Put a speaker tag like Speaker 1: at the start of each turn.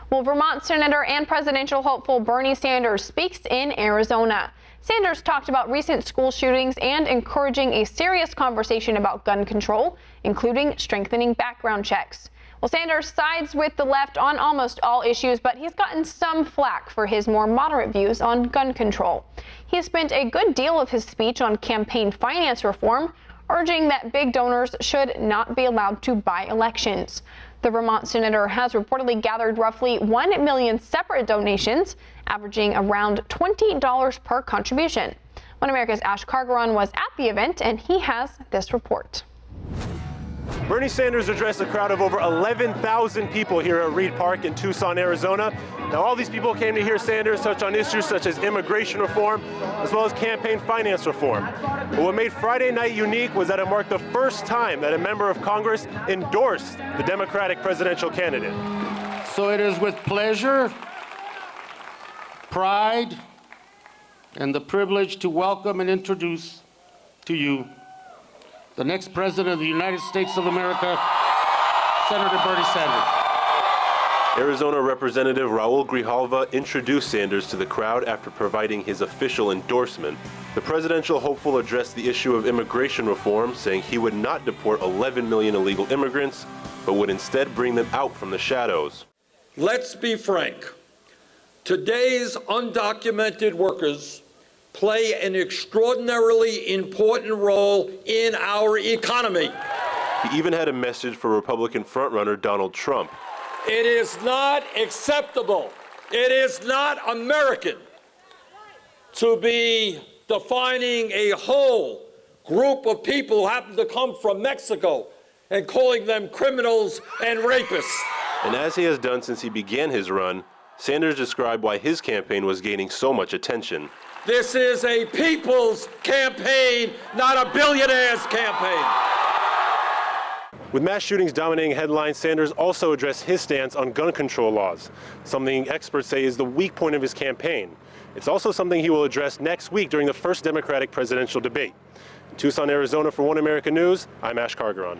Speaker 1: Well, Vermont Senator and presidential hopeful Bernie Sanders speaks in Arizona. Sanders talked about recent school shootings and encouraging a serious conversation about gun control, including strengthening background checks. Well, Sanders sides with the left on almost all issues, but he's gotten some flack for his more moderate views on gun control. He spent a good deal of his speech on campaign finance reform, urging that big donors should not be allowed to buy elections. The Vermont senator has reportedly gathered roughly 1 million separate donations, averaging around $20 per contribution. OANN America's Kargaran was at the event, and he has this report.
Speaker 2: Bernie Sanders addressed a crowd of over 11,000 people here at Reed Park in Tucson, Arizona. Now, all these people came to hear Sanders touch on issues such as immigration reform, as well as campaign finance reform. But what made Friday night unique was that it marked the first time that a member of Congress endorsed the Democratic presidential candidate.
Speaker 3: So it is with pleasure, pride, and the privilege to welcome and introduce to you the next President of the United States of America, Senator Bernie Sanders.
Speaker 2: Arizona Representative Raul Grijalva introduced Sanders to the crowd after providing his official endorsement. The presidential hopeful addressed the issue of immigration reform, saying he would not deport 11 million illegal immigrants, but would instead bring them out from the shadows.
Speaker 4: Let's be frank. Today's undocumented workers play an extraordinarily important role in our economy.
Speaker 2: He even had a message for Republican frontrunner Donald Trump.
Speaker 4: It is not acceptable. It is not American to be defining a whole group of people who happen to come from Mexico and calling them criminals and rapists.
Speaker 2: And as he has done since he began his run, Sanders described why his campaign was gaining so much attention.
Speaker 4: This is a people's campaign, not a billionaire's campaign.
Speaker 2: With mass shootings dominating headlines, Sanders also addressed his stance on gun control laws, something experts say is the weak point of his campaign. It's also something he will address next week during the first Democratic presidential debate. In Tucson, Arizona, for OANN America News, I'm Kargaran.